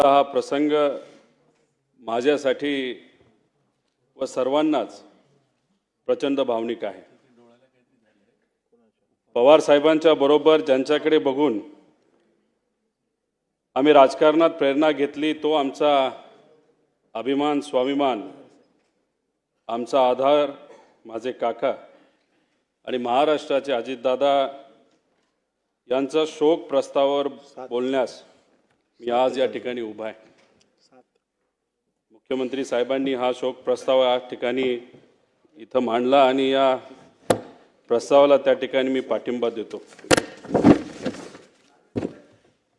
हा प्रसंग माझ्यासाठी व सर्वांनाच प्रचंड भावनिक आहे। पवार साहेबांच्या बरोबर ज्यांच्याकडे बघून आम्ही राजकारणात प्रेरणा घेतली तो आमचा अभिमान स्वाभिमान, आमचा आधार माझे काका आणि महाराष्ट्राचे अजितदादा यांचा शोक प्रस्तावावर बोलण्यास मी आज या ठिकाणी उभा आहे। मुख्यमंत्री साहेबांनी हा शोक प्रस्ताव या ठिकाणी इथं मांडला आणि या प्रस्तावाला त्या ठिकाणी मी पाठिंबा देतो।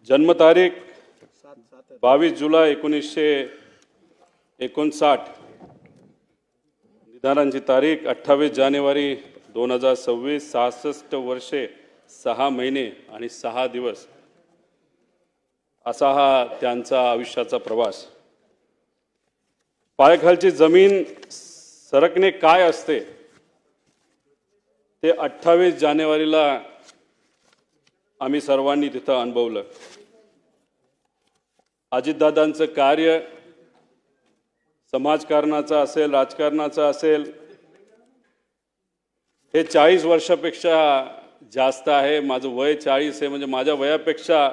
जन्मतारीख 22 जुलै 1959, निधनाची तारीख 28 जानेवारी 2026, 66 वर्षे 6 महिने आणि 6 दिवस असा हा त्यांचा आयुष्याचा प्रवास। पायाखालची जमीन सरकणे काय असते ते 28 जानेवारीला आम्ही सर्वांनी तिथं अनुभवलं। अजितदादांचं कार्य समाजकारणाचं असेल, राजकारणाचं असेल, हे 40 वर्षापेक्षा जास्त आहे। माझं वय 40 आहे, म्हणजे माझ्या वयापेक्षा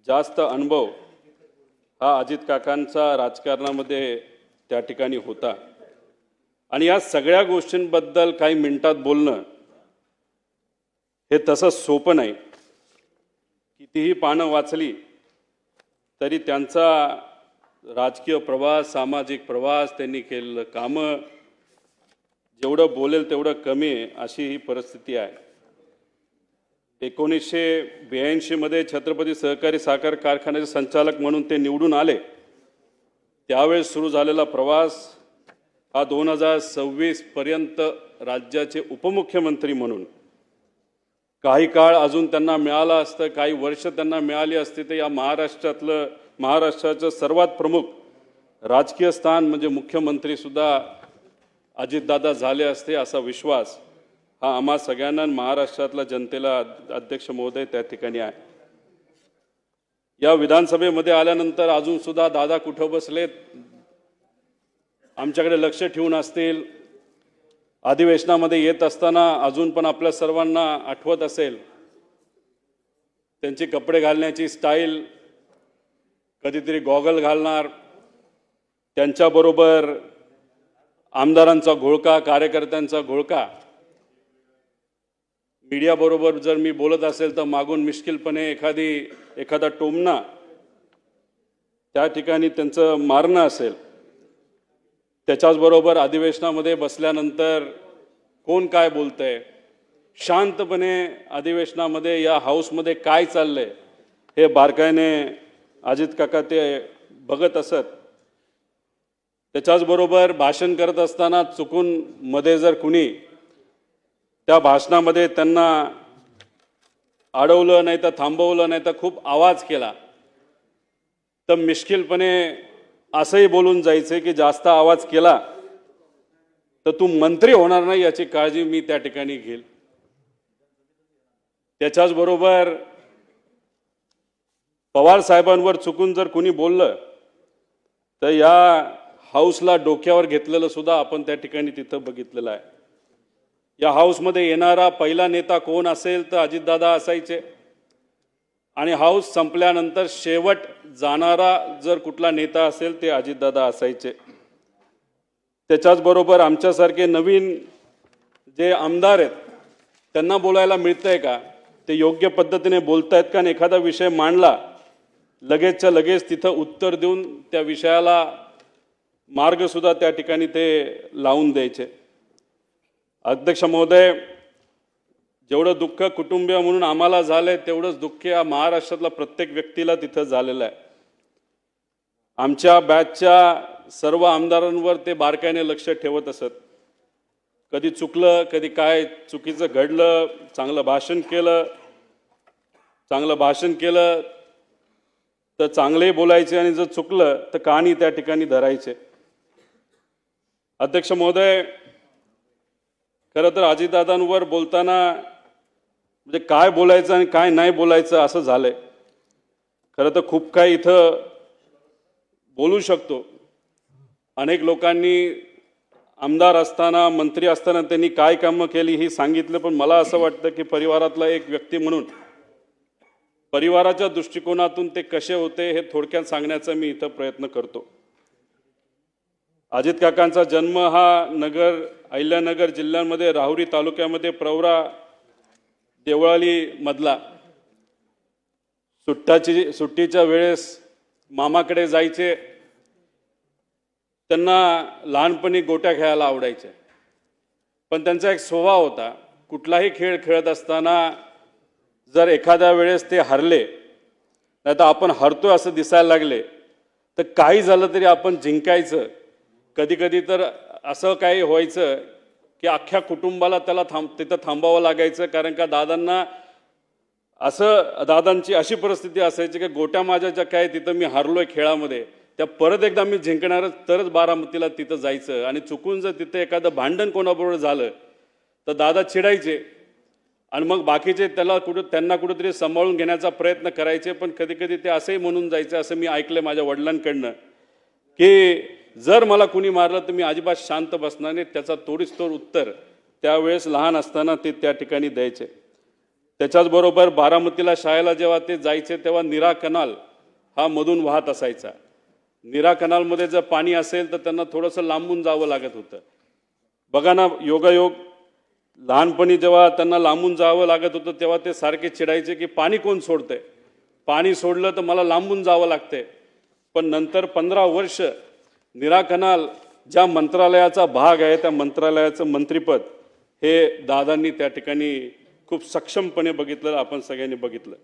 जास्त अनुभव हा अजित काकांचा राजकारणामध्ये त्या ठिकाणी होता। आणि या सगळ्या गोष्टींबद्दल काही मिनिटात बोलणं हे तसं सोपं नाही। कितीही पानं वाचली तरी त्यांचा राजकीय प्रवास, सामाजिक प्रवास, त्यांनी केलेलं कामं, जेवढं बोलेल तेवढं कमी आहे, अशी ही परिस्थिती आहे। 1982 मध्ये छत्रपती सहकारी साखर कारखान्याचे संचालक म्हणून ते निवडून आले। त्यावेळेस सुरू झालेला प्रवास हा 2026 पर्यंत राज्याचे उपमुख्यमंत्री म्हणून काही काळ अजून त्यांना मिळाला असतं, काही वर्ष त्यांना मिळाली असती तर या महाराष्ट्राचं सर्वात प्रमुख राजकीय स्थान म्हणजे मुख्यमंत्री सुद्धा अजितदादा झाले असते, असा विश्वास हा आम्हा सगळ्यांना, महाराष्ट्रातल्या जनतेला अध्यक्ष महोदय त्या ठिकाणी आहे। या विधानसभेमध्ये आल्यानंतर अजून सुद्धा दादा कुठं बसलेत आमच्याकडे लक्ष ठेवून असतील। अधिवेशनामध्ये येत असताना अजून पण आपल्या सर्वांना आठवत असेल त्यांची कपडे घालण्याची स्टाईल, कधीतरी गॉगल घालणार, त्यांच्याबरोबर आमदारांचा घोळका, कार्यकर्त्यांचा घोळका। मीडिया बरोबर जर मी बोलत असेल तर मागून मिश्किलपणे एखादा टोमणा त्या ठिकाणी त्यांचं मारणं असेल। त्याच्याचबरोबर अधिवेशनामध्ये बसल्यानंतर कोण काय बोलतंय, शांतपणे अधिवेशनामध्ये या हाऊसमध्ये काय चाललंय हे बारकाईने अजित काका ते बघत असत। त्याच्याचबरोबर भाषण करत असताना चुकून मध्ये जर कुणी त्या भाषणामध्ये त्यांना अडवलं नाही तर थांबवलं नाही तर खूप आवाज केला तर मिश्किलपणे असंही बोलून जायचे की जास्त आवाज केला तर तू मंत्री होणार नाही याची काळजी मी त्या ठिकाणी घेईल। त्याच्याचबरोबर पवार साहेबांवर चुकून जर कुणी बोललं तर या हाऊसला डोक्यावर घेतलेलं सुद्धा आपण त्या ठिकाणी तिथं बघितलेलं आहे। या हाऊसमध्ये येणारा पहिला नेता कोण असेल तर अजितदादा असायचे आणि हाऊस संपल्यानंतर शेवट जाणारा जर कुठला नेता असेल ते अजितदादा असायचे। त्याच्याचबरोबर आमच्यासारखे नवीन जे आमदार आहेत त्यांना बोलायला मिळतंय का, ते योग्य पद्धतीने बोलतायत का, आणि एखादा विषय मांडला लगेचच्या लगेच तिथं उत्तर देऊन त्या विषयाला मार्गसुद्धा त्या ठिकाणी ते लावून द्यायचे। अध्यक्ष महोदय, जेवढं दुःख कुटुंबीय म्हणून आम्हाला झालंय तेवढंच दुःख या महाराष्ट्रातल्या प्रत्येक व्यक्तीला तिथं झालेलं आहे। आमच्या बॅचच्या सर्व आमदारांवर ते बारकाईने लक्ष ठेवत असत। कधी चुकलं, कधी काय चुकीचं घडलं, चांगलं भाषण केलं तर चांगले बोलायचे आणि जर चुकलं तर कहाणी त्या ठिकाणी धरायचे। अध्यक्ष महोदय, खरं तर अजितदादांवर बोलताना म्हणजे काय बोलायचं आणि काय नाही बोलायचं असं झालंय। खरं तर खूप काही इथं बोलू शकतो. अनेक लोकांनी आमदार असताना मंत्री असताना त्यांनी काय कामं केली ही सांगितलं, पण मला असं वाटतं की परिवारातला एक व्यक्ती म्हणून परिवाराच्या दृष्टिकोनातून ते कसे होते हे थोडक्यात सांगण्याचा मी इथं प्रयत्न करतो. अजित काकांचा जन्म हा अहिल्यानगर जिल्ह्यामध्ये राहुरी तालुक्यामध्ये प्रवरा देवळाली मधला. सुट्टीच्या वेळेस मामाकडे जायचे. त्यांना लहानपणी गोट्या खेळायला आवडायचे, पण त्यांचा एक स्वभाव होता, कुठलाही खेळ खेळत असताना जर एखाद्या वेळेस ते हरले, नाही तर आपण हरतोय असं दिसायला लागले, तर काही झालं तरी आपण जिंकायचं. कधी कधी तर असं काही व्हायचं की अख्ख्या कुटुंबाला त्याला तिथं थांबावं लागायचं, कारण का दादांची अशी परिस्थिती असायची की गोट्या माझ्या ज्या काय तिथं मी हारलोय खेळामध्ये, त्या परत एकदा मी जिंकणारच, तरच बारामतीला तिथं जायचं. आणि चुकून जर तिथं एखादं भांडण कोणाबरोबर झालं तर दादा चिडायचे आणि मग बाकीचे त्यांना कुठेतरी सांभाळून घेण्याचा प्रयत्न करायचे. पण कधी कधी ते असंही म्हणून जायचं, असं मी ऐकलं माझ्या वडिलांकडनं, की जर मला कुणी मारलं तर मी अजिबात शांत बसणार नाही. त्याचा तोडीस तोड उत्तर त्यावेळेस लहान असताना ते त्या ठिकाणी द्यायचे. त्याच्याचबरोबर बारामतीला शाळेला जेव्हा ते जायचे तेव्हा नीरा कनाल हा मधून वाहत असायचा. नीरा कनालमध्ये जर पाणी असेल तर त्यांना थोडंसं लांबून जावं लागत होतं. बघा ना, योगायोग, लहानपणी जेव्हा त्यांना लांबून जावं लागत होतं तेव्हा ते सारखे चिडायचे की पाणी कोण सोडतंय, पाणी सोडलं तर मला लांबून जावं लागतंय. पण नंतर 15 वर्ष नीरा कनाल ज्या मंत्रालयाचा भाग आहे त्या मंत्रालयाचं मंत्रिपद हे दादांनी त्या ठिकाणी खूप सक्षमपणे बघितलं, आपण सगळ्यांनी बघितलं.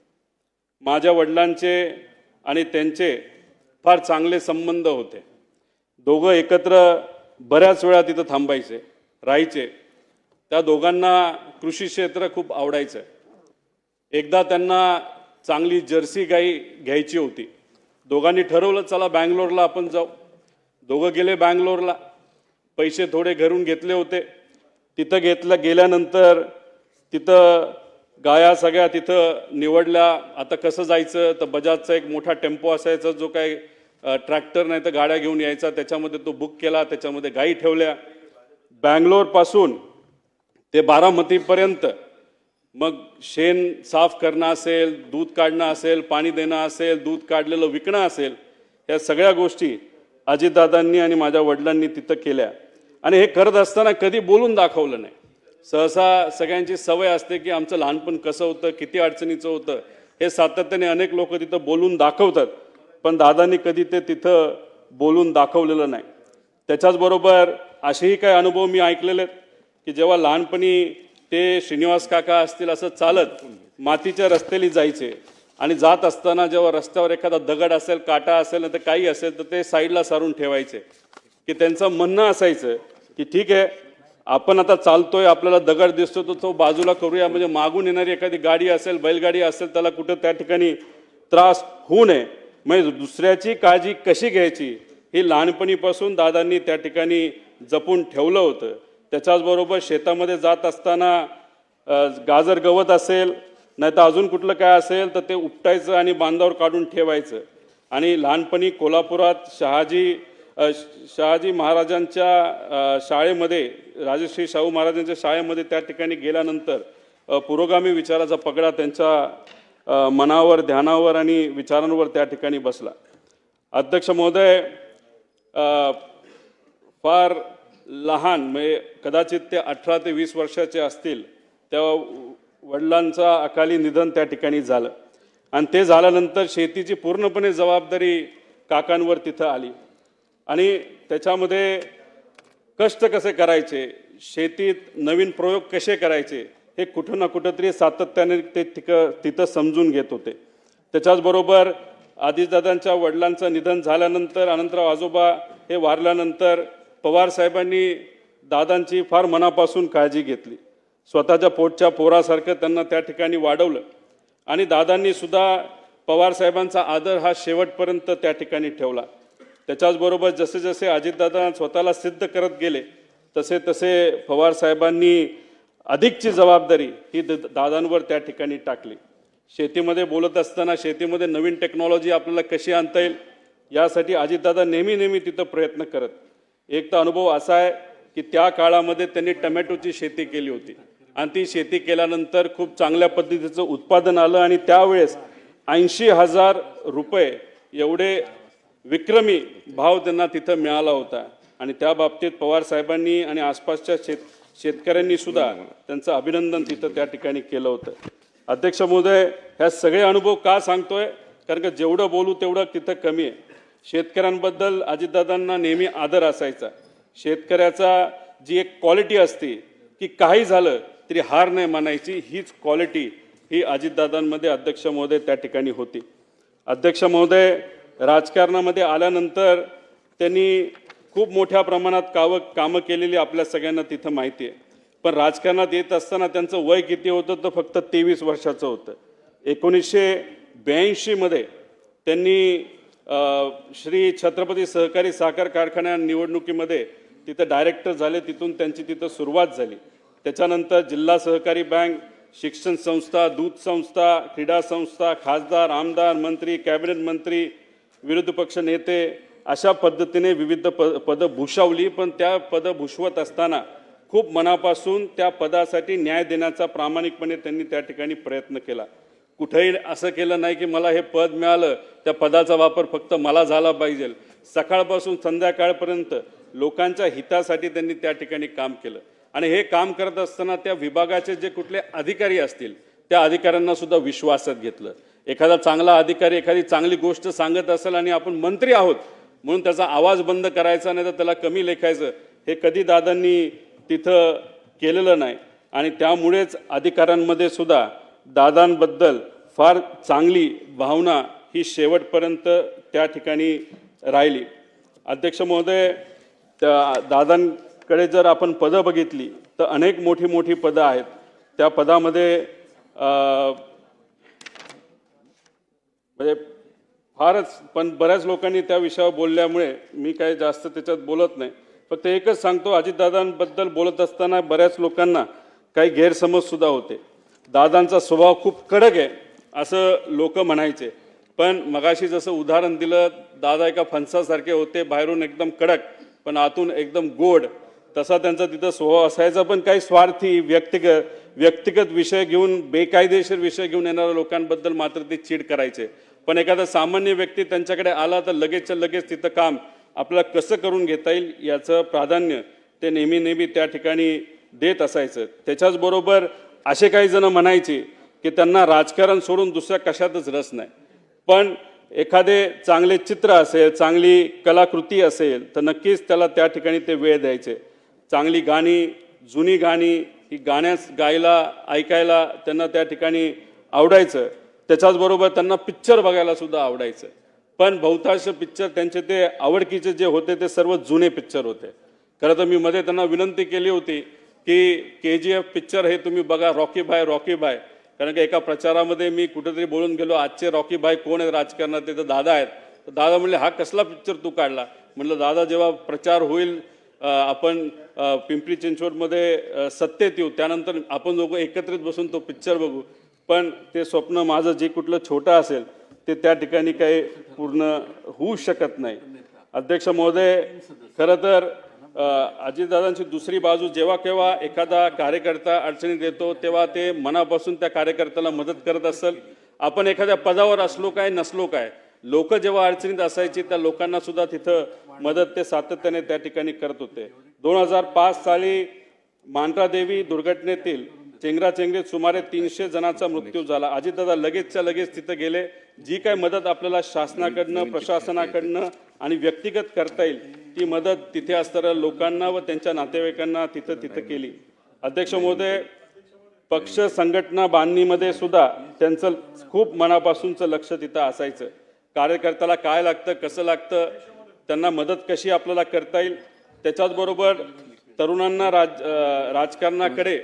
माझ्या वडिलांचे आणि त्यांचे फार चांगले संबंध होते. दोघं एकत्र बऱ्याच वेळा तिथं थांबायचे, राहायचे. त्या दोघांना कृषी क्षेत्र खूप आवडायचं. एकदा त्यांना चांगली जर्सी गाई घ्यायची होती. दोघांनी ठरवलं, चला बँगलोरला आपण जाऊ. दोघं गेले बँगलोरला. पैसे थोडे घरून घेतले होते. तिथं गेल्यानंतर तिथं गाया सगळ्या तिथं निवडल्या. आता कसं जायचं, तर बजाजचा एक मोठा टेम्पो असायचा, जो काही ट्रॅक्टर नाही तर गाड्या घेऊन यायचा, त्याच्यामध्ये तो बुक केला, त्याच्यामध्ये गाई ठेवल्या. बँगलोरपासून ते बारामतीपर्यंत मग शेण साफ करणं असेल, दूध काढणं असेल, पाणी देणं असेल, दूध काढलेलं विकणं असेल, या सगळ्या गोष्टी अजितदादांनी आणि माझ्या वडिलांनी तिथं केल्या. आणि हे करत असताना कधी बोलून दाखवलं नाही. सहसा सगळ्यांची सवय असते की आमचं लहानपण कसं होतं, किती अडचणीचं होतं, हे सातत्याने अनेक लोक तिथं बोलून दाखवतात, पण दादांनी कधी ते तिथं बोलून दाखवलेलं नाही. त्याच्याचबरोबर असेही काही अनुभव मी ऐकलेले आहेत की जेव्हा लहानपणी ते श्रीनिवास काका असतील असं चालत मातीच्या रस्त्याने जायचे आणि जात असताना जेव्हा रस्त्यावर एखादा दगड असेल, काटा असेल, तर काही असेल तर ते साईडला सारून ठेवायचे. की त्यांचं म्हणणं असायचं की ठीक आहे, आपण आता चालतोय, आपल्याला दगड दिसतो तर तो बाजूला करूया, म्हणजे मागून येणारी एखादी गाडी असेल, बैलगाडी असेल, त्याला कुठं त्या ठिकाणी त्रास होऊ नये. म्हणजे दुसऱ्याची काळजी कशी घ्यायची ही लहानपणीपासून दादांनी त्या ठिकाणी जपून ठेवलं होतं. त्याच्याचबरोबर शेतामध्ये जात असताना गाजर गवत असेल, नाही तर अजून कुठलं काय असेल तर ते उपटायचं आणि बांधावर काढून ठेवायचं. आणि लहानपणी कोल्हापुरात शहाजी महाराजांच्या शाळेमध्ये, राजश्री शाहू महाराजांच्या शाळेमध्ये त्या ठिकाणी गेल्यानंतर पुरोगामी विचाराचा पगडा त्यांच्या मनावर, ध्यानावर आणि विचारांवर त्या ठिकाणी बसला. अध्यक्ष महोदय, फार लहान, म्हणजे कदाचित ते 18 ते 20 वर्षाचे असतील तेव्हा वडिलांचा अकाली निधन त्या ठिकाणी झालं. आणि ते झाल्यानंतर शेतीची पूर्णपणे जबाबदारी काकांवर तिथं आली. आणि त्याच्यामध्ये कष्ट कसे करायचे, शेतीत नवीन प्रयोग कसे करायचे, हे कुठं ना कुठंतरी सातत्याने ते तिथं समजून घेत होते. त्याच्याचबरोबर अजितदादांच्या वडिलांचं निधन झाल्यानंतर, अनंतराव आजोबा हे वारल्यानंतर पवार साहेबांनी दादांची फार मनापासून काळजी घेतली. स्वतःच्या पोटच्या पोरासारखं त्यांना त्या ठिकाणी वाढवलं. आणि दादांनी सुद्धा पवार साहेबांचा आदर हा शेवटपर्यंत त्या ठिकाणी ठेवला. त्याच्याचबरोबर जसे जसे अजितदादा स्वतःला सिद्ध करत गेले तसे तसे पवार साहेबांनी अधिकची जबाबदारी ही दादांवर त्या ठिकाणी टाकली. शेतीमध्ये बोलत असताना शेतीमध्ये नवीन टेक्नॉलॉजी आपल्याला कशी आणता येईल, यासाठी अजितदादा नेहमी तिथं प्रयत्न करत. एक तर अनुभव असा आहे की त्या काळामध्ये त्यांनी टमॅटोची शेती केली होती आणि ती शेती केल्यानंतर खूप चांगल्या पद्धतीचं उत्पादन आलं आणि त्यावेळेस 80,000 रुपये एवढे विक्रमी भाव त्यांना तिथं मिळाला होता आणि त्या बाबतीत पवार साहेबांनी आणि आसपासच्या शेतकऱ्यांनी सुद्धा त्यांचं अभिनंदन तिथं त्या ठिकाणी केलं होतं. अध्यक्ष महोदय, ह्या सगळे अनुभव का सांगतोय? कारण का जेवढं बोलू तेवढं तिथं कमी आहे. शेतकऱ्यांबद्दल अजितदादांना नेहमी आदर असायचा. शेतकऱ्याचा जी एक क्वालिटी असते की काही झालं तरी हार नाही मानायची, हीच क्वालिटी ही अजितदादांमध्ये अध्यक्ष महोदय त्या ठिकाणी होती. अध्यक्ष महोदय, राजकारणामध्ये आल्यानंतर त्यांनी खूप मोठ्या प्रमाणात कामं केलेली आपल्या सगळ्यांना तिथं माहिती आहे. पण राजकारणात येत असताना त्यांचं वय किती होतं तर फक्त 23 वर्षाचं होतं. 1982 मध्ये त्यांनी श्री छत्रपती सहकारी साखर कारखान्या निवडणुकीमध्ये तिथं डायरेक्टर झाले. तिथून त्यांची तिथं सुरुवात झाली. त्याच्यानंतर जिल्हा सहकारी बँक, शिक्षण संस्था, दूध संस्था, क्रीडा संस्था, खासदार, आमदार, मंत्री, कॅबिनेट मंत्री, विरोधी पक्ष नेते, अशा पद्धतीने विविध पदं भूषवली. पण त्या पदं भूषवत असताना खूप मनापासून त्या पदासाठी न्याय देण्याचा प्रामाणिकपणे त्यांनी त्या ठिकाणी प्रयत्न केला. कुठेही असं केलं नाही की मला हे पद मिळालं त्या पदाचा वापर फक्त मला झाला पाहिजे. सकाळपासून संध्याकाळपर्यंत लोकांच्या हितासाठी त्यांनी त्या ठिकाणी काम केलं आणि हे काम करत असताना त्या विभागाचे जे कुठले अधिकारी असतील त्या अधिकाऱ्यांना सुद्धा विश्वासात घेतलं. एखादा चांगला अधिकारी एखादी चांगली गोष्ट सांगत असेल आणि आपण मंत्री आहोत म्हणून त्याचा आवाज बंद करायचा नाही तर त्याला कमी लेखायचं, हे कधी दादांनी तिथं केलेलं नाही. आणि त्यामुळेच अधिकाऱ्यांमध्ये सुद्धा दादांबद्दल फार चांगली भावना ही शेवटपर्यंत त्या ठिकाणी राहिली. अध्यक्ष महोदय, त्या दादांकडे जर आपण पदं बघितली तर अनेक मोठी पदं आहेत. त्या पदामध्ये म्हणजे फारच, पण बऱ्याच लोकांनी त्या विषयावर बोलल्यामुळे मी काय जास्त त्याच्यात बोलत नाही. फक्त एकच सांगतो, अजितदादांबद्दल बोलत असताना बऱ्याच लोकांना काही गैरसमज सुद्धा होते. दादांचा स्वभाव खूप कडक आहे असं लोक म्हणायचे, पण मगाशी जसं उदाहरण दिलं, दादा एका फणसासारखे होते, बाहेरून एकदम कडक पण आतून एकदम गोड, तसा त्यांचा तिथं स्वभाव असायचा. पण काही स्वार्थी व्यक्तिगत विषय घेऊन, बेकायदेशीर विषय घेऊन येणाऱ्या लोकांबद्दल मात्र ते चीड करायचे. पण एखादा सामान्य व्यक्ती त्यांच्याकडे आला तर लगेचच्या लगेच तिथं काम आपल्याला कसं करून घेता येईल याचं प्राधान्य ते नेहमी त्या ठिकाणी देत असायचं. त्याच्याचबरोबर असे काही जण म्हणायचे की त्यांना राजकारण सोडून दुसऱ्या कशातच रस नाही, पण एखादे चांगले चित्र असेल, चांगली कलाकृती असेल तर नक्कीच त्याला त्या ठिकाणी ते वेळ द्यायचे. चांगली गाणी, जुनी गाणी ही गायला ऐकायला त्यांना त्या ठिकाणी आवडायचं. त्याच्याचबरोबर त्यांना पिक्चर बघायला सुद्धा आवडायचं. पण बहुतांश पिक्चर त्यांचे ते आवडकीचे जे होते ते सर्व जुने पिक्चर होते. खरं तर मी मध्ये त्यांना विनंती केली होती की KGF पिक्चर हे तुम्ही बघा, रॉकी भाय. कारण की एका प्रचारामध्ये मी कुठेतरी बोलून गेलो, आजचे रॉकी भाई कोण आहेत राजकारणात, ते तर दादा आहेत. तर दादा म्हणले, हा कसला पिक्चर तू काढला? म्हटलं, दादा जेव्हा प्रचार होईल, आपण पिंपरी चिंचवडमध्ये सत्तेत येऊ, त्यानंतर आपण दोघं एकत्रित बसून तो पिक्चर बघू. पण ते स्वप्न माझं जे कुठलं छोटं असेल ते त्या ठिकाणी काही पूर्ण होऊ शकत नाही. अध्यक्ष महोदय, खरं तर अजितदादांची दुसरी बाजू, जेव्हा केव्हा एखादा कार्यकर्ता अडचणीत येतो तेव्हा ते मनापासून त्या कार्यकर्त्याला मदत करत असेल. आपण एखाद्या पदावर असलो काय नसलो काय, लोक जेव्हा अडचणीत असायची त्या लोकांना सुद्धा तिथं मदत ते सातत्याने त्या ठिकाणी करत होते. 2005 साली मांढरादेवी दुर्घटनेतील चेंगराचेंगरीत सुमारे 300 जणांचा मृत्यू झाला. अजितदादा लगेचच्या लगेच तिथं गेले. जी काय मदत आपल्याला शासनाकडनं, प्रशासनाकडनं आणि व्यक्तिगत करता येईल ती मदत तिथे असणाऱ्या लोकांना व त्यांच्या नातेवाईकांना तिथं केली. अध्यक्ष महोदय, पक्ष संघटना बांधणीमध्ये सुद्धा त्यांचं खूप मनापासूनचं लक्ष तिथं असायचं. कार्यकर्त्याला काय लागतं, कसं लागतं, त्यांना मदत कशी आपल्याला करता येईल. त्याच्याचबरोबर तरुणांना राजकारणाकडे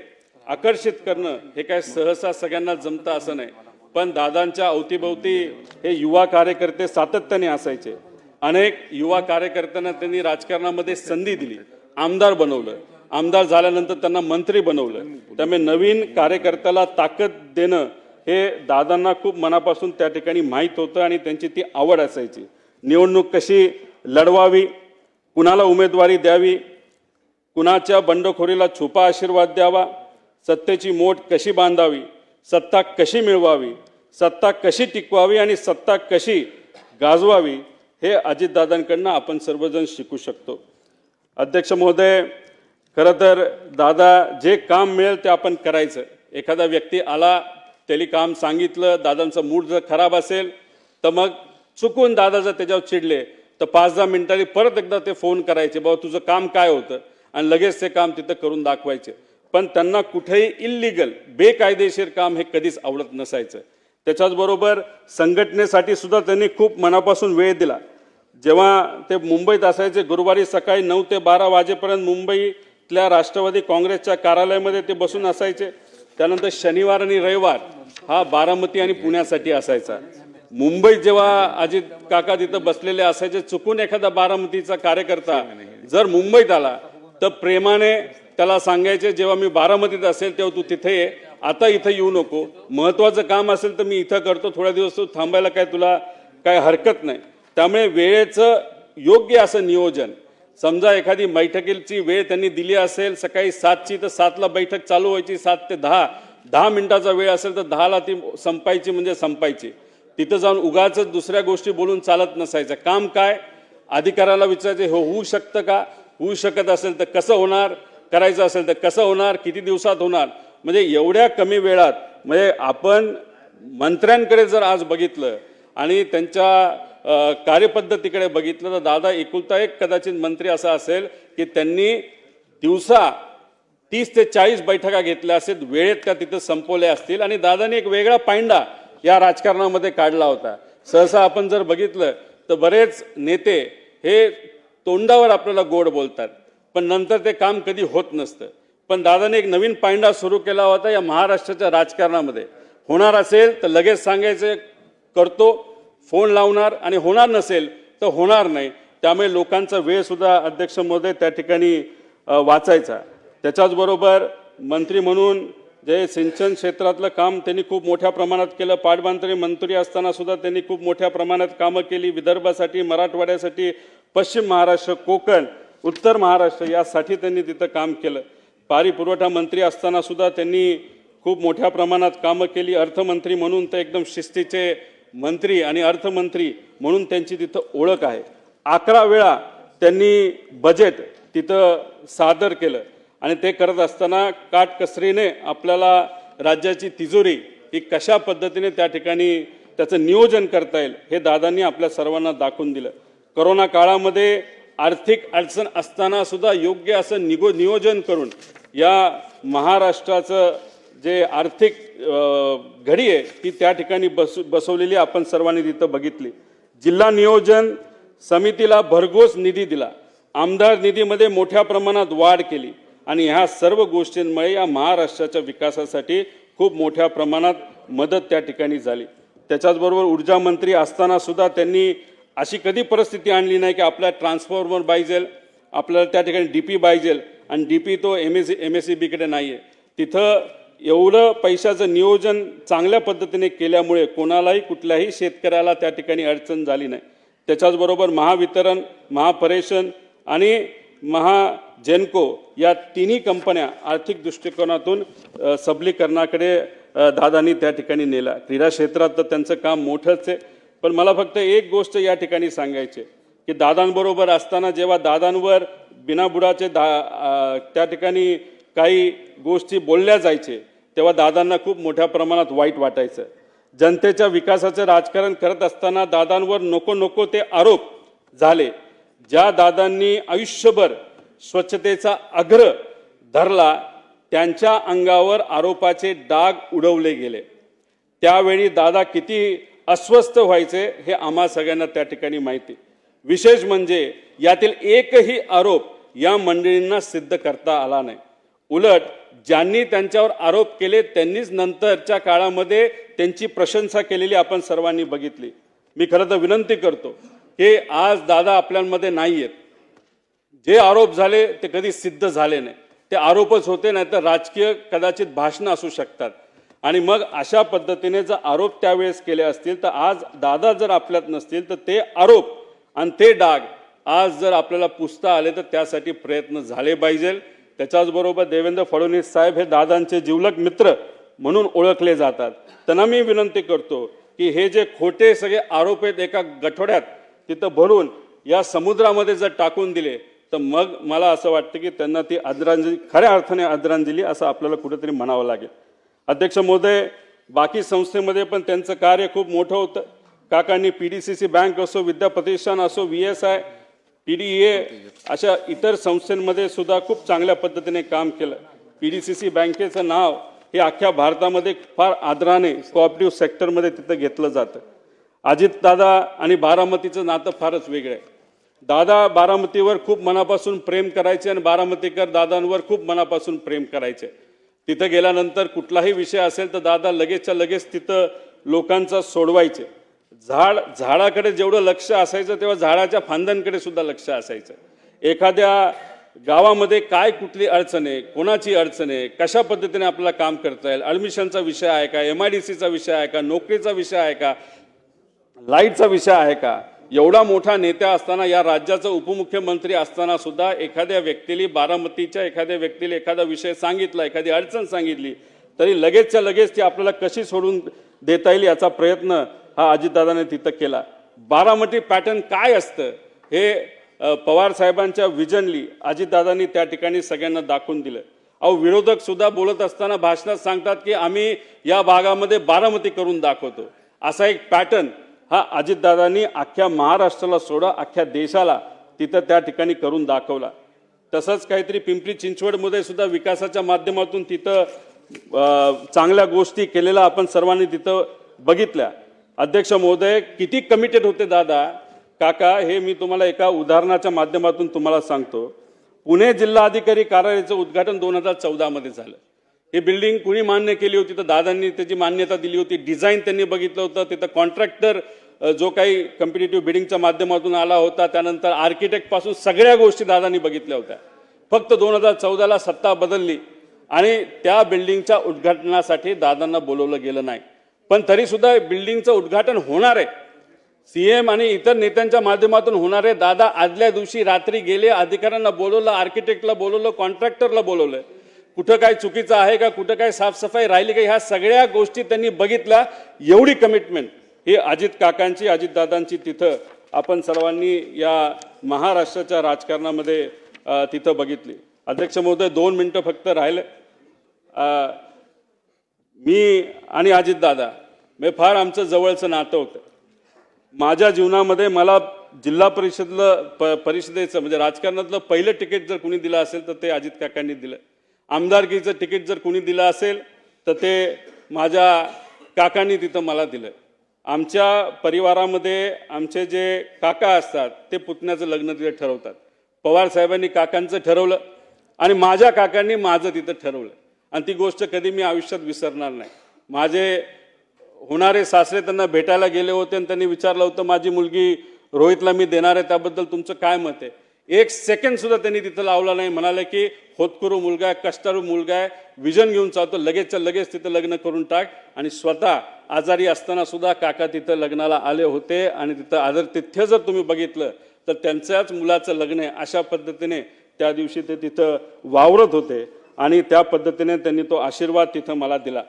आकर्षित करणं हे काय सहसा सगळ्यांना जमतं असं नाही, पण दादांच्या अवतीभोवती हे युवा कार्यकर्ते सातत्याने असायचे. अनेक युवा कार्यकर्त्यांना त्यांनी राजकारणामध्ये संधी दिली, आमदार बनवलं, आमदार झाल्यानंतर त्यांना मंत्री बनवलं. त्यामुळे नवीन कार्यकर्त्याला ताकद देणं हे दादांना खूप मनापासून त्या ठिकाणी माहीत होतं आणि त्यांची ती आवड असायची. निवडणूक कशी लढवावी, कुणाला उमेदवारी द्यावी, कुणाच्या बंडखोरीला छुपा आशीर्वाद द्यावा, सत्तेची मोठ कशी बांधावी, सत्ता कशी मिळवावी, सत्ता कशी टिकवावी आणि सत्ता कशी गाजवावी, हे अजितदादांकडनं आपण सर्वजण शिकू शकतो. अध्यक्ष महोदय, खरं तर दादा जे काम मिळेल ते आपण करायचं. एखादा व्यक्ती आला, त्याला काम सांगितलं, दादांचा मूड जर खराब असेल तर मग चुकून दादा जर त्याच्यावर चिडले तर 5-10 मिनिटांनी परत एकदा ते फोन करायचे, बाबा तुझं काम काय होतं, आणि लगेच ते काम तिथं करून दाखवायचे. पण त्यांना कुठेही इल्लीगल बेकायदेशीर काम हे कधीच आवडत नसायचं. त्याच्याचबरोबर संघटनेसाठी सुद्धा त्यांनी खूप मनापासून वेळ दिला. जेव्हा ते मुंबईत असायचे, गुरुवारी सकाळी 9 ते 12 वाजेपर्यंत मुंबईतल्या राष्ट्रवादी काँग्रेसच्या कार्यालयामध्ये ते बसून असायचे. त्यानंतर शनिवार आणि रविवार हा बारामती आणि पुण्यासाठी असायचा. मुंबईत जेव्हा अजित काका तिथं बसलेले असायचे, चुकून एखादा बारामतीचा कार्यकर्ता जर मुंबईत आला तर प्रेमाने त्याला सांगायचे, जेव्हा मी बारामतीत असेल तेव्हा तू तिथे ये, आता इथं येऊ नको, महत्त्वाचं काम असेल तर मी इथं करतो, थोड्या दिवस तू थांबायला काय तुला काय हरकत नाही. त्यामुळे वेळेचं योग्य असं नियोजन, समजा एखादी बैठकीची वेळ त्यांनी दिली असेल सकाळी 7ची तर 7ला बैठक चालू व्हायची, 7 ते 10 मिनिटाचा वेळ असेल तर 10ला ती संपायची म्हणजे संपायची. तिथं जाऊन उगाच दुसऱ्या गोष्टी बोलून चालत नसायचं. काम काय, अधिकाऱ्याला विचारायचे, हो होऊ शकतं का, होऊ शकत असेल तर कसं होणार, करायचं असेल तर कसं होणार, किती दिवसात होणार. म्हणजे एवढ्या कमी वेळात, म्हणजे आपण मंत्र्यांकडे जर आज बघितलं आणि त्यांच्या कार्यपद्धतीकडे बघितलं तर दादा एकुलता एक कदाचित मंत्री असा असेल की त्यांनी दिवसा 30 ते 40 बैठका घेतल्या असेल, वेळेत त्या तिथं संपवल्या असतील. आणि दादाने एक वेगळा पायंडा या राजकारणामध्ये काढला होता. सहसा आपण जर बघितलं तर बरेच नेते हे तोंडावर आपल्याला गोड बोलतात पण नंतर ते काम कधी होत नसतं. पण दादाने एक नवीन पायंडा सुरू केला होता या महाराष्ट्राच्या राजकारणामध्ये. होणार असेल तर लगेच सांगायचं करतो, फोन लावणार, आणि होणार नसेल तर होणार नाही. त्यामुळे लोकांचा वेळ सुद्धा अध्यक्ष महोदय त्या ठिकाणी वाचायचा. त्याच्याचबरोबर मंत्री म्हणून जे सिंचन क्षेत्रातलं काम त्यांनी खूप मोठ्या प्रमाणात केलं. पाटबंधारे मंत्री असताना सुद्धा त्यांनी खूप मोठ्या प्रमाणात कामं केली. विदर्भासाठी, मराठवाड्यासाठी, पश्चिम महाराष्ट्र, कोकण, उत्तर महाराष्ट्र यासाठी त्यांनी तिथं काम केलं. पाणी पुरवठा मंत्री असताना सुद्धा त्यांनी खूप मोठ्या प्रमाणात कामं केली. अर्थमंत्री म्हणून तर एकदम शिस्तीचे मंत्री आणि अर्थमंत्री म्हणून त्यांची तिथं ओळख आहे. 11 वेळा त्यांनी बजेट तिथं सादर केलं आणि ते करत असताना काटकसरीने आपल्याला राज्याची तिजोरी ही कशा पद्धतीने त्या ठिकाणी त्याचं नियोजन करता येईल हे दादांनी आपल्या सर्वांना दाखवून दिलं. कोरोना काळामध्ये आर्थिक अडचण असताना सुद्धा योग्य असं नियोजन करून या महाराष्ट्राचं जे आर्थिक घडी आहे ती त्या ठिकाणी बसवलेली आपण सर्वांनी तिथं बघितली. जिल्हा नियोजन समितीला भरघोस निधी दिला, आमदार निधीमध्ये मोठ्या प्रमाणात वाढ केली आणि ह्या सर्व गोष्टींमुळे या महाराष्ट्राच्या विकासासाठी खूप मोठ्या प्रमाणात मदत त्या ठिकाणी झाली. त्याच्याचबरोबर ऊर्जा मंत्री असताना सुद्धा त्यांनी अशी कधी परिस्थिती आणली नाही की आपल्याला ट्रान्सफॉर्मर पाहिजे, आपल्याला त्या ठिकाणी डीपी पाहिजे आणि डीपी तो MSEBकडे नाही आहे. तिथं एवढं पैशाचं नियोजन चांगल्या पद्धतीने केल्यामुळे कोणालाही कुठल्याही शेतकऱ्याला त्या ठिकाणी अडचण झाली नाही. त्याच्याचबरोबर महावितरण, महापरेशन आणि महाजेनको या तिन्ही कंपन्या आर्थिक दृष्टिकोनातून सबलीकरणाकडे दादांनी त्या ठिकाणी नेला. क्रीडा क्षेत्रात तर त्यांचं काम मोठंच आहे. पण मला फक्त एक गोष्ट या ठिकाणी सांगायची की दादांबरोबर असताना जेव्हा दादांवर बिनाबुडाचे त्या ठिकाणी काही गोष्टी बोलल्या जायचे तेव्हा दादांना खूप मोठ्या प्रमाणात वाईट वाटायचं. जनतेच्या विकासाचं राजकारण करत असताना दादांवर नको नको ते आरोप झाले. ज्या दादांनी आयुष्यभर स्वच्छतेचा आग्रह धरला त्यांच्या अंगावर आरोपाचे डाग उडवले गेले. त्यावेळी दादा किती अस्वस्थ व्हायचे हे आम्हा सगळ्यांना त्या ठिकाणी माहिती. विशेष म्हणजे यातील एकही आरोप या मंडळींना सिद्ध करता आला नाही. उलट ज्यांनी त्यांच्यावर आरोप केले त्यांनीच नंतरच्या काळामध्ये त्यांची प्रशंसा केलेली आपण सर्वांनी बघितली. मी खरं तर विनंती करतो की आज दादा आपल्यामध्ये नाही आहेत. जे आरोप झाले ते कधी सिद्ध झाले नाही, ते आरोपच होते, नाही तर राजकीय कदाचित भाषणं असू शकतात. आणि मग अशा पद्धतीने जर आरोप त्यावेळेस केले असतील तर आज दादा जर आपल्यात नसतील तर ते आरोप आणि ते डाग आज जर आपल्याला पुसता आले तर त्यासाठी प्रयत्न झाले पाहिजे. त्याच्याचबरोबर देवेंद्र फडणवीस साहेब हे दादांचे जिवलग मित्र म्हणून ओळखले जातात. त्यांना मी विनंती करतो की हे जे खोटे सगळे आरोप आहेत एका गठोड्यात तिथं भरून या समुद्रामध्ये जर टाकून दिले तर मग मला असं वाटतं की त्यांना ती आदरांजली, खऱ्या अर्थाने आदरांजली असं आपल्याला कुठेतरी म्हणावं लागेल. अध्यक्ष महोदय, बाकी संस्थेमध्ये पण त्यांचं कार्य खूप मोठं होतं. काकांनी PDCC बँक असो, विद्या प्रतिष्ठान असो, VSI, TDA अशा इतर संस्थांमध्ये सुद्धा खूप चांगल्या पद्धतीने काम केलं. PDCC बँकेचं नाव हे अख्ख्या भारतामध्ये फार आदराने कोऑपरेटिव्ह सेक्टरमध्ये तिथं घेतलं जातं. अजितदादा आणि बारामतीचं नातं फारच वेगळं आहे. दादा बारामतीवर खूप मनापासून प्रेम करायचे आणि बारामतीकर दादांवर खूप मनापासून प्रेम करायचे. तिथं गेल्यानंतर कुठलाही विषय असेल तर दादा लगेचच्या लगेच तिथं लोकांचा सोडवायचे. झाडाकडे जेवढं लक्ष असायचं तेव्हा झाडाच्या फांद्यांकडे सुद्धा लक्ष असायचं. एखाद्या गावामध्ये काय कुठली अडचण आहे, कोणाची अडचण आहे, कशा पद्धतीने आपल्याला काम करता येईल, ॲडमिशनचा विषय आहे का, MIDCचा विषय आहे का, नोकरीचा विषय आहे का, लाईटचा विषय आहे का, एवढा मोठा नेता असताना, या राज्याचा उपमुख्यमंत्री असताना सुद्धा एखाद्या व्यक्तीला, बारामतीच्या एखाद्या व्यक्तीला एखादा विषय सांगितला, एखादी अडचण सांगितली तरी लगेचच्या लगेच ती आपल्याला कशी सोडून देता येईल याचा प्रयत्न हा अजितदादाने तिथं केला. बारामती पॅटर्न काय असतं हे पवार साहेबांच्या विजनली अजितदादांनी त्या ठिकाणी सगळ्यांना दाखवून दिलं. विरोधक सुद्धा बोलत असताना भाषणात सांगतात की आम्ही या भागामध्ये बारामती करून दाखवतो. असा एक पॅटर्न हा अजितदादांनी अख्ख्या महाराष्ट्राला सोडा अख्ख्या देशाला तिथं त्या ठिकाणी करून दाखवला. तसंच काहीतरी पिंपरी चिंचवडमध्ये सुद्धा विकासाच्या माध्यमातून तिथं चांगल्या गोष्टी केलेल्या आपण सर्वांनी तिथं बघितल्या. अध्यक्ष महोदय, किती कमिटेड होते दादा काका हे मी तुम्हाला एका उदाहरणाच्या माध्यमातून तुम्हाला सांगतो. पुणे जिल्हाधिकारी कार्यालयाचं उद्घाटन 2014 मध्ये झालं. ही बिल्डिंग कुणी मान्य केली होती तर दादांनी त्याची मान्यता दिली होती. डिझाईन त्यांनी बघितलं होतं. तिथं कॉन्ट्रॅक्टर जो काही कॉम्पिटिटिव्ह बिडिंगच्या माध्यमातून आला होता, त्यानंतर आर्किटेक्ट पासून सगळ्या गोष्टी दादांनी बघितल्या होत्या. फक्त 2014ला सत्ता बदलली आणि त्या बिल्डिंगच्या उद्घाटनासाठी दादांना बोलवलं गेलं नाही. पण तरी सुद्धा बिल्डिंगचं उद्घाटन होणार आहे, CM आणि इतर नेत्यांच्या माध्यमातून होणार आहे. दादा आदल्या दिवशी रात्री गेले, अधिकाऱ्यांना बोलवलं, आर्किटेक्टला बोलवलं, कॉन्ट्रॅक्टरला बोलवलं. कुठं काय चुकीचं आहे का, कुठं काय साफसफाई राहिली का, ह्या सगळ्या गोष्टी त्यांनी बघितल्या. एवढी कमिटमेंट ही अजित काकांची, अजितदादांची तिथं आपण सर्वांनी या महाराष्ट्राच्या राजकारणामध्ये तिथं बघितली. अध्यक्ष महोदय, 2 मिनिटं फक्त राहिले. मी आणि अजितदादा फार आमचं जवळचं नातं होतं. माझ्या जीवनामध्ये मला जिल्हा परिषदेचं म्हणजे राजकारणातलं पहिलं तिकीट जर कुणी दिलं असेल तर ते अजित काकांनी दिलं. आमदारकीचं तिकीट जर कुणी दिलं असेल तर ते माझ्या काकांनी तिथं मला दिलं. आमच्या परिवारामध्ये आमचे जे काका असतात ते पुतण्याचं लग्न तिथे ठरवतात. पवार साहेबांनी काकांचं ठरवलं आणि माझ्या काकांनी माझं तिथं ठरवलं आणि ती गोष्ट कधी मी आयुष्यात विसरणार नाही. माझे होणारे सासरे त्यांना भेटायला गेले होते आणि त्यांनी विचारलं होतं माझी मुलगी रोहितला मी देणार आहे, त्याबद्दल तुमचं काय मत आहे. 1 सेकंड सुद्धा त्यांनी तिथं लावला नाही. म्हणाले की होतकरू मुलगा आहे, कष्टाळू मुलगा आहे, विजन घेऊन चालतो, लगेचच्या लगेच तिथं लग्न करून टाक. आणि स्वतः आजारी असताना सुद्धा काका तिथं लग्नाला आले होते आणि तिथं आदरातिथ्य जर तुम्ही बघितलं तर त्यांच्याच मुलाचं लग्न आहे अशा पद्धतीने त्या दिवशी ते तिथं वावरत होते आणि त्या पद्धतीने त्यांनी तो आशीर्वाद तिथं मला दिला.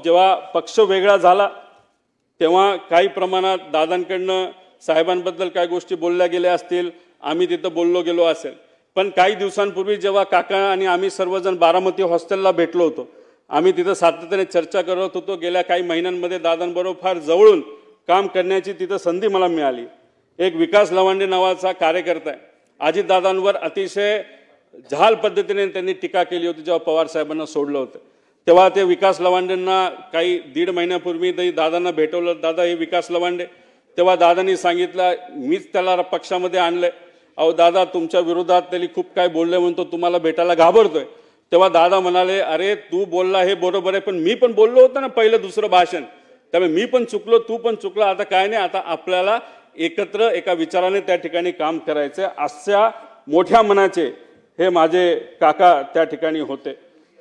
जेव्हा पक्ष वेगळा झाला तेव्हा काही प्रमाणात दादांकडनं साहेबांबद्दल काही गोष्टी बोलल्या गेल्या असतील, आम्ही तिथं बोललो गेलो असेल. पण काही दिवसांपूर्वी जेव्हा काका आणि आम्ही सर्वजण बारामती हॉस्टेलला भेटलो होतो, आम्ही तिथं सातत्याने चर्चा करत होतो. गेल्या काही महिन्यांमध्ये दादांबरोबर फार जवळून काम करण्याची तिथं संधी मला मिळाली. एक विकास लवांडे नावाचा कार्यकर्ता आहे. अजितदादांवर अतिशय झाल पद्धतीने त्यांनी टीका केली होती जेव्हा पवार साहेबांना सोडलं होतं. तेव्हा ते विकास लवांडेंना काही 1.5 महिन्यापूर्वी दादांना भेटवलं. दादा हे विकास लवांडे. तेव्हा दादांनी सांगितलं, मीच त्याला पक्षामध्ये आणलंय. दादा तुमच्या विरोधात त्यांनी खूप काय बोलले म्हणतो, तुम्हाला भेटायला घाबरतोय. तेव्हा दादा म्हणाले, अरे तू बोलला हे बरोबर आहे, पण मी पण बोललो होतो ना पहिलं दुसरं भाषण, त्यामुळे मी पण चुकलो, तू पण चुकला. आता काय नाही, आता आपल्याला एकत्र एका विचाराने त्या ठिकाणी काम करायचं. अशा मोठ्या मनाचे हे माझे काका त्या ठिकाणी होते.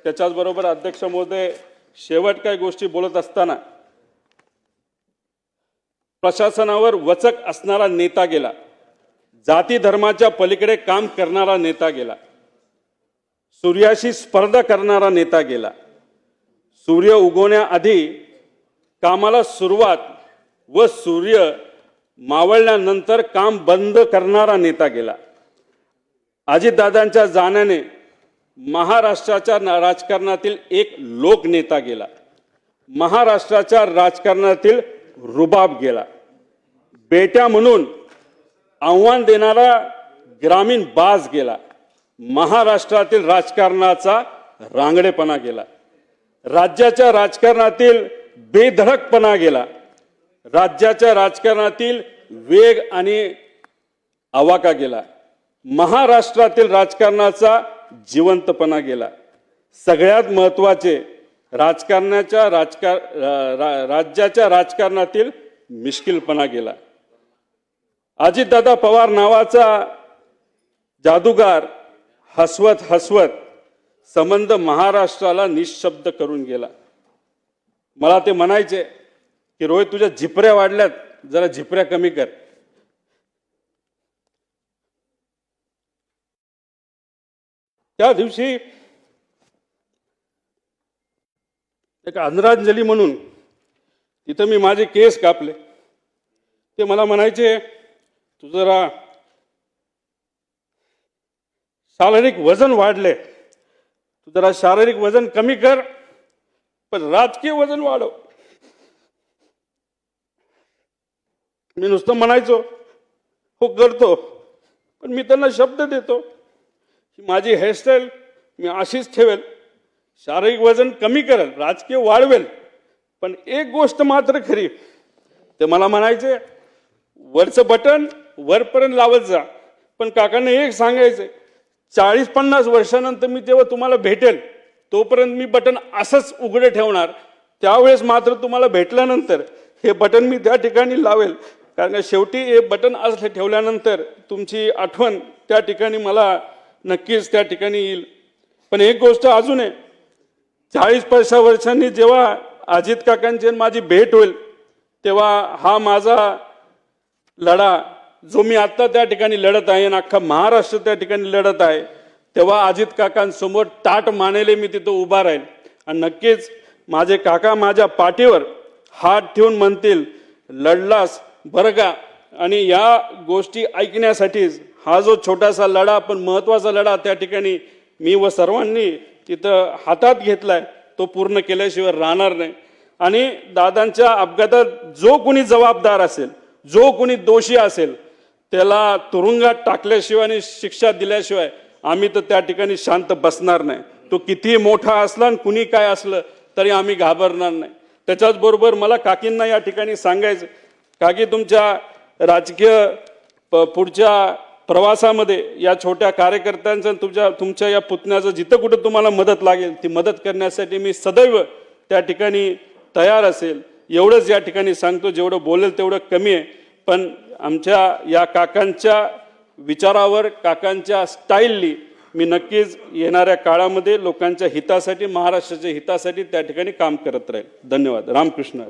त्याच्याचबरोबर अध्यक्ष महोदय, शेवट काही गोष्टी बोलत असताना प्रशासनावर वचक असणारा नेता गेला. जाती धर्माच्या पलीकडे काम करणारा नेता गेला, सूर्याशी स्पर्धा करणारा नेता गेला, सूर्य उगवण्याआधी कामाला सुरुवात व सूर्य मावळल्यानंतर काम बंद करणारा नेता गेला. अजितदादांच्या जाण्याने महाराष्ट्राच्या राजकारणातील एक लोकनेता गेला, महाराष्ट्राच्या राजकारणातील रुबाब गेला, बेट्या म्हणून आव्हान देणारा ग्रामीण बाज गेला, महाराष्ट्रातील राजकारणाचा रांगडेपणा गेला, राज्याच्या राजकारणातील बेधडकपणा गेला, राज्याच्या राजकारणातील वेग आणि आवाका गेला, महाराष्ट्रातील राजकारणाचा जिवंतपणा गेला. सगळ्यात महत्त्वाचे राज्याच्या राजकारणातील मिश्किलपणा गेला. अजितदादा पवार नावाचा जादूगार हसवत हसवत संबंध महाराष्ट्राला निशब्द करून गेला. मला ते म्हणायचे की रोहित, तुझ्या झिपऱ्या वाढल्यात, जरा झिपऱ्या कमी कर. त्या दिवशी एक आदरांजली म्हणून तिथं मी माझे केस कापले. ते मला म्हणायचे, तू जरा शारीरिक वजन वाढले, तू जरा शारीरिक वजन कमी कर, पण राजकीय वजन वाढव. मी नुसतं म्हणायचो हो करतो, पण मी त्यांना शब्द देतो की माझी हेअरस्टाईल मी अशीच ठेवेल, शारीरिक वजन कमी करेल, राजकीय वाढवेल. पण एक गोष्ट मात्र खरी, ते मला म्हणायचे वरचं बटन वरपर्यंत लावत जा, पण काकांना एक सांगायचं, 40-50 वर्षानंतर मी जेव्हा तुम्हाला भेटेल तोपर्यंत मी बटन असंच उघडे ठेवणार, त्यावेळेस मात्र तुम्हाला भेटल्यानंतर हे बटन मी त्या ठिकाणी लावेल, कारण शेवटी हे बटन असं ठेवल्यानंतर तुमची आठवण त्या ठिकाणी मला नक्कीच त्या ठिकाणी येईल. पण एक गोष्ट अजून आहे, 40-50 वर्षांनी जेव्हा अजित काकांची माझी भेट होईल तेव्हा हा माझा लढा जो मी आत्ता त्या ठिकाणी लढत आहे आणि अख्खा महाराष्ट्र त्या ठिकाणी लढत आहे, तेव्हा अजित काकांसमोर ताट मानेले मी तिथं उभा राहील. आणि नक्कीच माझे काका माझ्या पाठीवर हात ठेवून म्हणतील लढलास बरं का. आणि या गोष्टी ऐकण्यासाठीच हा जो छोटासा लढा पण महत्त्वाचा लढा त्या ठिकाणी मी व सर्वांनी तिथं हातात घेतलाय, तो पूर्ण केल्याशिवाय राहणार नाही. आणि दादांच्या अपघातात जो कोणी जबाबदार असेल, जो कोणी दोषी असेल, त्याला तुरुंगात टाकल्याशिवाय आणि शिक्षा दिल्याशिवाय आम्ही तर त्या ठिकाणी शांत बसणार नाही. तो कितीही मोठा असला आणि कुणी काय असलं तरी आम्ही घाबरणार नाही. त्याच्याच बरोबर मला काकींना या ठिकाणी सांगायचं, काकी तुमच्या राजकीय पुढच्या प्रवासामध्ये या छोट्या कार्यकर्त्यांचं तुमच्या या पुतण्याचं जिथं कुठं तुम्हाला मदत लागेल ती मदत करण्यासाठी मी सदैव त्या ठिकाणी तयार असेल. एवढंच या ठिकाणी सांगतो, जेवढं बोलेल तेवढं कमी आहे. पण आमच्या या काकांच्या विचारावर, काकांच्या स्टाईलनी मी नक्कीच येणाऱ्या काळामध्ये लोकांच्या हितासाठी, महाराष्ट्राच्या हितासाठी त्या ठिकाणी काम करत राहील. धन्यवाद. रामकृष्ण.